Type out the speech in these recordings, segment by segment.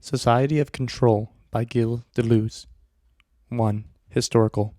Society of Control by Gilles Deleuze. 1. Historical.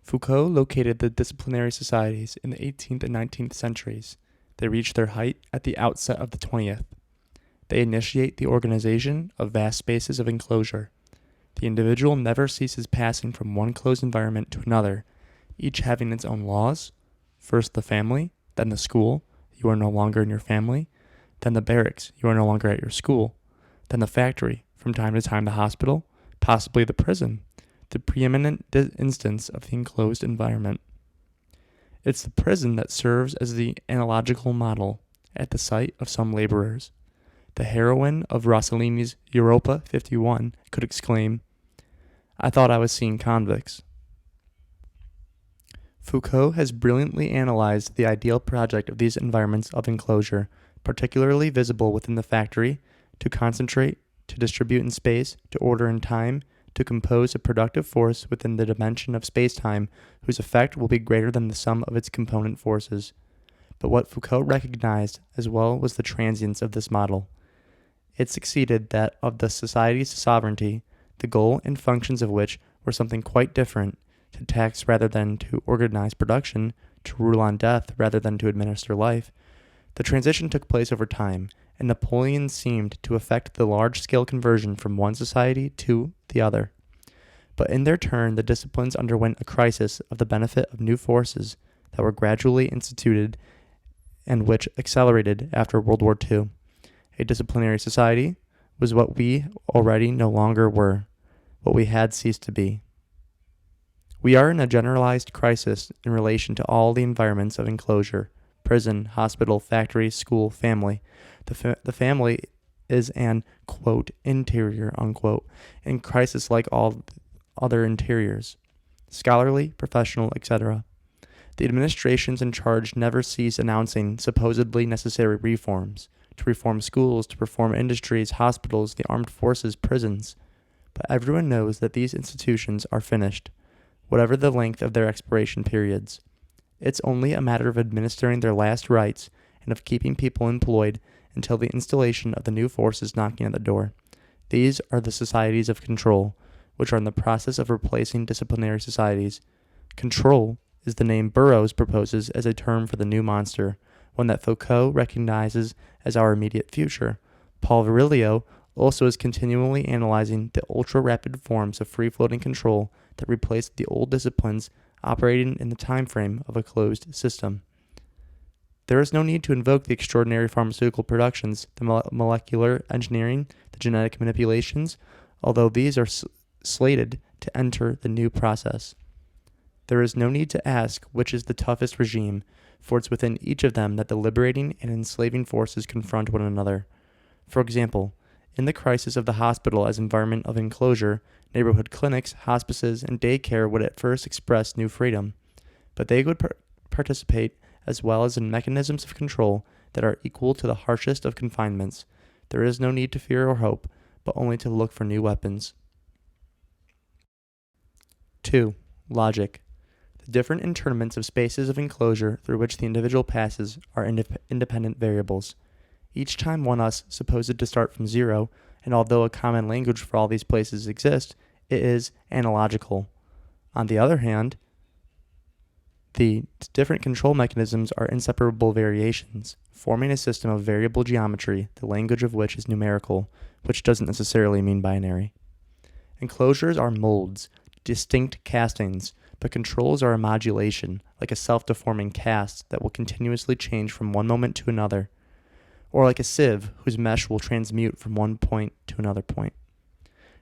Foucault located the disciplinary societies in the 18th and 19th centuries. They reached their height at the outset of the 20th. They initiate the organization of vast spaces of enclosure. The individual never ceases passing from one closed environment to another, each having its own laws. First the family, then the school, you are no longer in your family, then the barracks, you are no longer at your school, then the factory, from time to time the hospital, possibly the prison, the preeminent instance of the enclosed environment. It's the prison that serves as the analogical model at the sight of some laborers. The heroine of Rossellini's Europa 51 could exclaim, "I thought I was seeing convicts." Foucault has brilliantly analyzed the ideal project of these environments of enclosure, particularly visible within the factory, to concentrate, to distribute in space, to order in time, to compose a productive force within the dimension of space-time whose effect will be greater than the sum of its component forces. But what Foucault recognized as well was the transience of this model. It succeeded that of the society's sovereignty, the goal and functions of which were something quite different, to tax rather than to organize production, to rule on death rather than to administer life. The transition took place over time, and Napoleon seemed to effect the large-scale conversion from one society to the other. But in their turn, the disciplines underwent a crisis of the benefit of new forces that were gradually instituted and which accelerated after World War II. A disciplinary society was what we already no longer were, what we had ceased to be. We are in a generalized crisis in relation to all the environments of enclosure: prison, hospital, factory, school, family. The family is an, quote, interior, unquote, in crisis like all other interiors, scholarly, professional, etc. The administrations in charge never cease announcing supposedly necessary reforms, to reform schools, to reform industries, hospitals, the armed forces, prisons. But everyone knows that these institutions are finished, whatever the length of their expiration periods. It's only a matter of administering their last rites and of keeping people employed until the installation of the new forces knocking at the door. These are the societies of control, which are in the process of replacing disciplinary societies. Control is the name Burroughs proposes as a term for the new monster, one that Foucault recognizes as our immediate future. Paul Virilio also is continually analyzing the ultra-rapid forms of free-floating control that replaced the old disciplines operating in the time frame of a closed system. There is no need to invoke the extraordinary pharmaceutical productions, the molecular engineering, the genetic manipulations, although these are slated to enter the new process. There is no need to ask which is the toughest regime, for it's within each of them that the liberating and enslaving forces confront one another. For example, in the crisis of the hospital as environment of enclosure, neighborhood clinics, hospices, and daycare would at first express new freedom, but they would participate as well as in mechanisms of control that are equal to the harshest of confinements. There is no need to fear or hope, but only to look for new weapons. 2. Logic. The different interments of spaces of enclosure through which the individual passes are independent variables. Each time one us supposed to start from zero, and although a common language for all these places exists, it is analogical. On the other hand, the different control mechanisms are inseparable variations, forming a system of variable geometry, the language of which is numerical, which doesn't necessarily mean binary. Enclosures are molds, distinct castings, but controls are a modulation, like a self-deforming cast that will continuously change from one moment to another, or like a sieve whose mesh will transmute from one point to another point.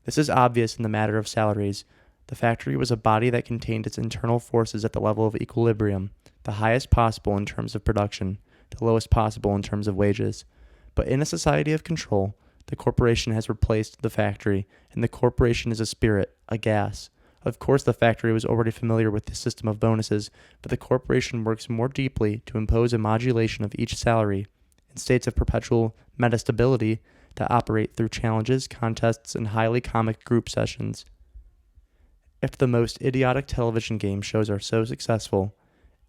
This is obvious in the matter of salaries. The factory was a body that contained its internal forces at the level of equilibrium, the highest possible in terms of production, the lowest possible in terms of wages. But in a society of control, the corporation has replaced the factory, and the corporation is a spirit, a gas. Of course, the factory was already familiar with the system of bonuses, but the corporation works more deeply to impose a modulation of each salary in states of perpetual metastability that operate through challenges, contests, and highly comic group sessions. If the most idiotic television game shows are so successful,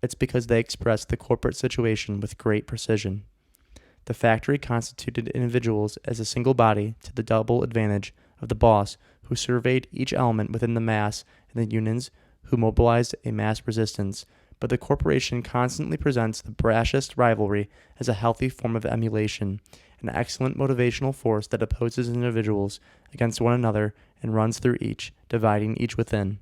it's because they express the corporate situation with great precision. The factory constituted individuals as a single body to the double advantage of the boss, who surveyed each element within the mass, and the unions, who mobilized a mass resistance. But the corporation constantly presents the brashest rivalry as a healthy form of emulation, an excellent motivational force that opposes individuals against one another and runs through each, dividing each within.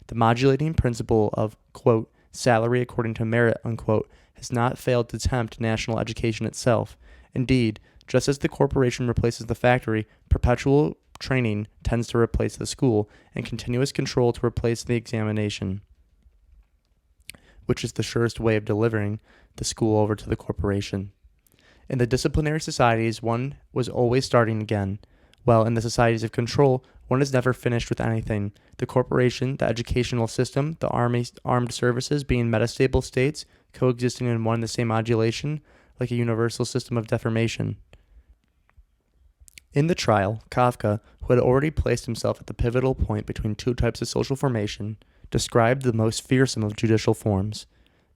The modulating principle of, quote, salary according to merit, unquote, has not failed to tempt national education itself. Indeed, just as the corporation replaces the factory, perpetual training tends to replace the school, and continuous control to replace the examination, which is the surest way of delivering the school over to the corporation. In the disciplinary societies, one was always starting again, while in the societies of control, one is never finished with anything. The corporation, the educational system, the armed services being metastable states, coexisting in one and the same modulation, like a universal system of deformation. In the trial, Kafka, who had already placed himself at the pivotal point between two types of social formation, described the most fearsome of judicial forms,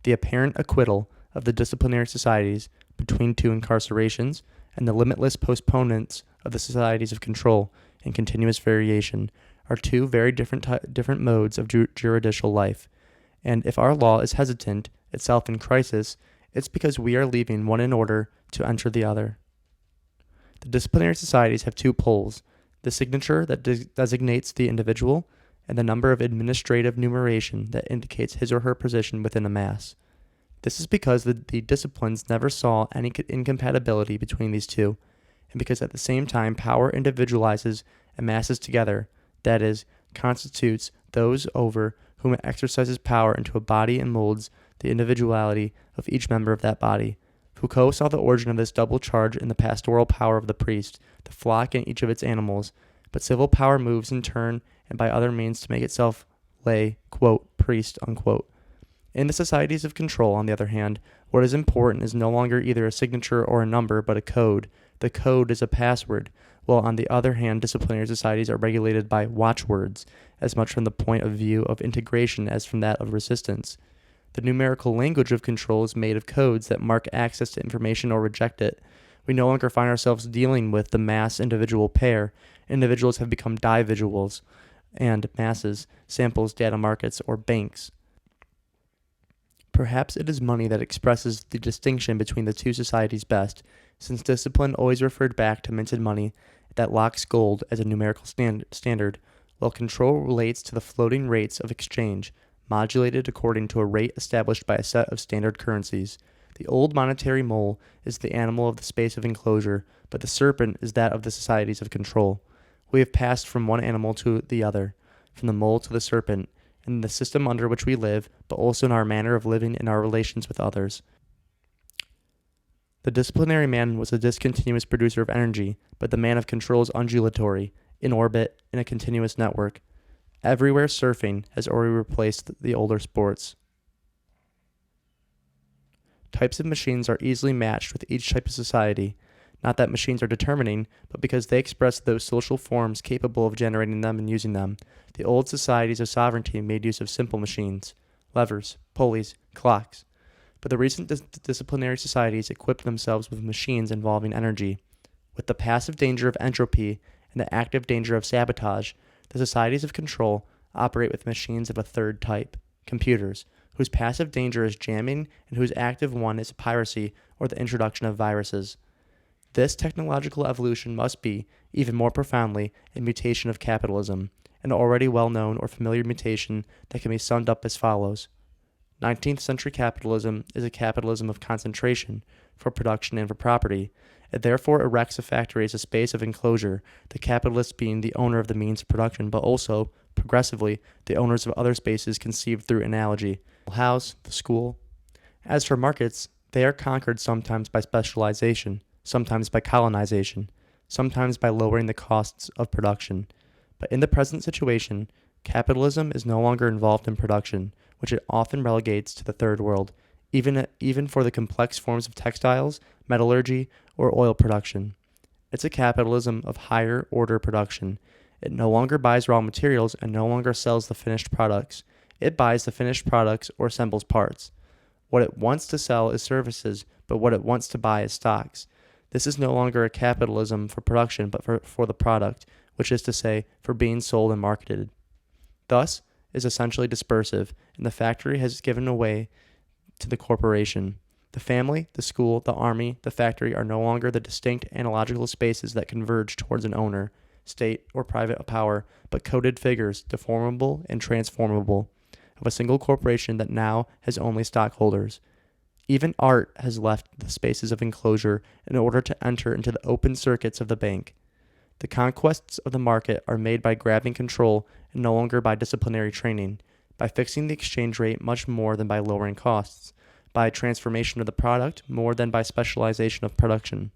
the apparent acquittal of the disciplinary societies between two incarcerations, and the limitless postponements of the societies of control and continuous variation are two very different modes of juridical life. And if our law is hesitant, itself in crisis, it's because we are leaving one in order to enter the other. The disciplinary societies have two poles, the signature that designates the individual, and the number of administrative numeration that indicates his or her position within a mass. This is because the disciplines never saw any incompatibility between these two, and because at the same time power individualizes and masses together, that is, constitutes those over whom it exercises power into a body and molds the individuality of each member of that body. Foucault saw the origin of this double charge in the pastoral power of the priest, the flock, and each of its animals, but civil power moves in turn and by other means to make itself lay, quote, priest, unquote. In the societies of control, on the other hand, what is important is no longer either a signature or a number, but a code. The code is a password, while on the other hand, disciplinary societies are regulated by watchwords, as much from the point of view of integration as from that of resistance. The numerical language of control is made of codes that mark access to information or reject it. We no longer find ourselves dealing with the mass-individual pair. Individuals have become dividuals, and masses, samples, data markets, or banks. Perhaps it is money that expresses the distinction between the two societies best, since discipline always referred back to minted money that locks gold as a numerical standard, while control relates to the floating rates of exchange, modulated according to a rate established by a set of standard currencies. The old monetary mole is the animal of the space of enclosure, but the serpent is that of the societies of control. We have passed from one animal to the other, from the mole to the serpent, in the system under which we live, but also in our manner of living in our relations with others. The disciplinary man was a discontinuous producer of energy, but the man of control is undulatory, in orbit, in a continuous network. Everywhere surfing has already replaced the older sports. Types of machines are easily matched with each type of society, not that machines are determining, but because they express those social forms capable of generating them and using them. The old societies of sovereignty made use of simple machines, levers, pulleys, clocks. But the recent disciplinary societies equipped themselves with machines involving energy. With the passive danger of entropy and the active danger of sabotage, the societies of control operate with machines of a third type, computers, whose passive danger is jamming and whose active one is piracy or the introduction of viruses. This technological evolution must be, even more profoundly, a mutation of capitalism, an already well-known or familiar mutation that can be summed up as follows. 19th century capitalism is a capitalism of concentration for production and for property. It therefore erects a factory as a space of enclosure, the capitalist being the owner of the means of production, but also, progressively, the owners of other spaces conceived through analogy, the house, the school. As for markets, they are conquered sometimes by specialization, sometimes by colonization, sometimes by lowering the costs of production. But in the present situation, capitalism is no longer involved in production, which it often relegates to the third world, even for the complex forms of textiles, metallurgy, or oil production. It's a capitalism of higher order production. It no longer buys raw materials and no longer sells the finished products. It buys the finished products or assembles parts. What it wants to sell is services, but what it wants to buy is stocks. This is no longer a capitalism for production, but for the product, which is to say, for being sold and marketed. Thus, is essentially dispersive, and the factory has given away to the corporation. The family, the school, the army, the factory are no longer the distinct analogical spaces that converge towards an owner, state, or private power, but coded figures, deformable and transformable, of a single corporation that now has only stockholders. Even art has left the spaces of enclosure in order to enter into the open circuits of the bank. The conquests of the market are made by grabbing control and no longer by disciplinary training, by fixing the exchange rate much more than by lowering costs, by transformation of the product more than by specialization of production.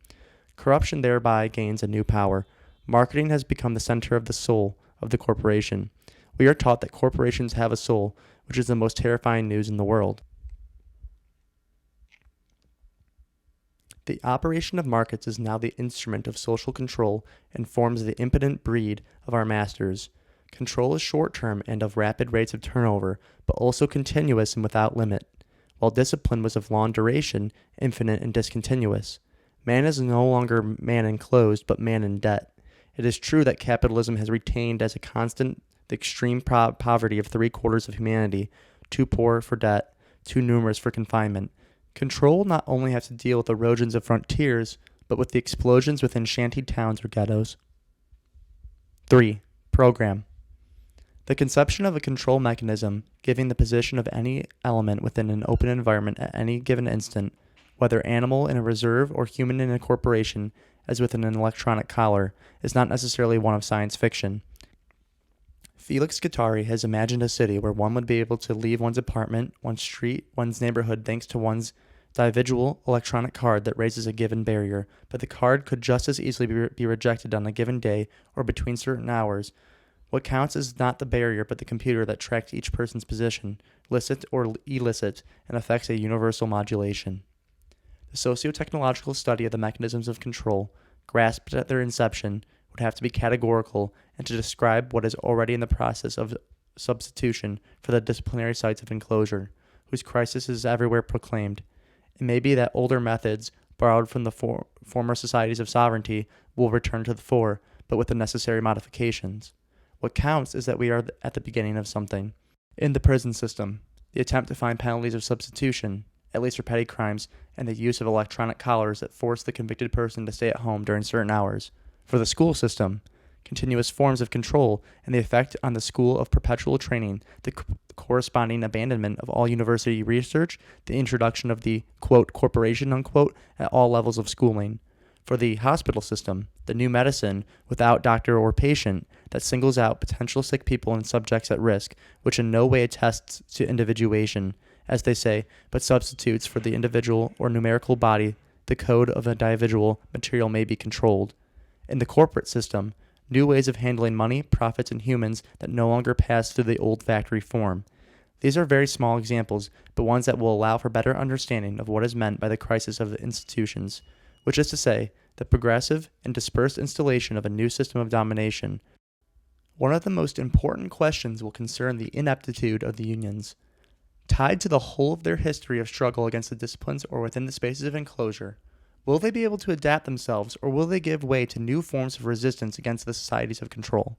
Corruption thereby gains a new power. Marketing has become the center of the soul of the corporation. We are taught that corporations have a soul, which is the most terrifying news in the world. The operation of markets is now the instrument of social control and forms the impotent breed of our masters. Control is short-term and of rapid rates of turnover, but also continuous and without limit, while discipline was of long duration, infinite and discontinuous. Man is no longer man enclosed, but man in debt. It is true that capitalism has retained as a constant the extreme poverty of 3/4 of humanity, too poor for debt, too numerous for confinement. Control not only has to deal with erosions of frontiers, but with the explosions within shanty towns or ghettos. 3. Program. The conception of a control mechanism giving the position of any element within an open environment at any given instant, whether animal in a reserve or human in a corporation, as with an electronic collar, is not necessarily one of science fiction. Felix Guattari has imagined a city where one would be able to leave one's apartment, one's street, one's neighborhood thanks to one's individual electronic card that raises a given barrier, but the card could just as easily be rejected on a given day or between certain hours. What counts is not the barrier but the computer that tracks each person's position, licit or illicit, and affects a universal modulation. The socio-technological study of the mechanisms of control, grasped at their inception, would have to be categorical and to describe what is already in the process of substitution for the disciplinary sites of enclosure, whose crisis is everywhere proclaimed. It may be that older methods, borrowed from the former societies of sovereignty, will return to the fore, but with the necessary modifications. What counts is that we are at the beginning of something. In the prison system, the attempt to find penalties of substitution, at least for petty crimes, and the use of electronic collars that force the convicted person to stay at home during certain hours. For the school system, continuous forms of control and the effect on the school of perpetual training, the corresponding abandonment of all university research, the introduction of the, quote, corporation, unquote, at all levels of schooling. For the hospital system, the new medicine without doctor or patient that singles out potential sick people and subjects at risk, which in no way attests to individuation, as they say, but substitutes for the individual or numerical body the code of an individual material may be controlled. In the corporate system, new ways of handling money, profits, and humans that no longer pass through the old factory form. These are very small examples, but ones that will allow for better understanding of what is meant by the crisis of the institutions, which is to say, the progressive and dispersed installation of a new system of domination. One of the most important questions will concern the ineptitude of the unions. Tied to the whole of their history of struggle against the disciplines or within the spaces of enclosure, will they be able to adapt themselves, or will they give way to new forms of resistance against the societies of control?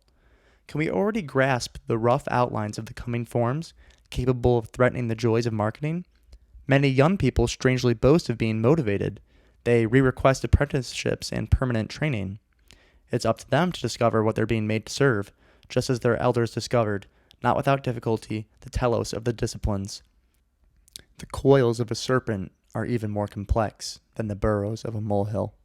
Can we already grasp the rough outlines of the coming forms, capable of threatening the joys of marketing? Many young people strangely boast of being motivated. They re-request apprenticeships and permanent training. It's up to them to discover what they're being made to serve, just as their elders discovered, not without difficulty, the telos of the disciplines. The coils of a serpent are even more complex than the burrows of a molehill.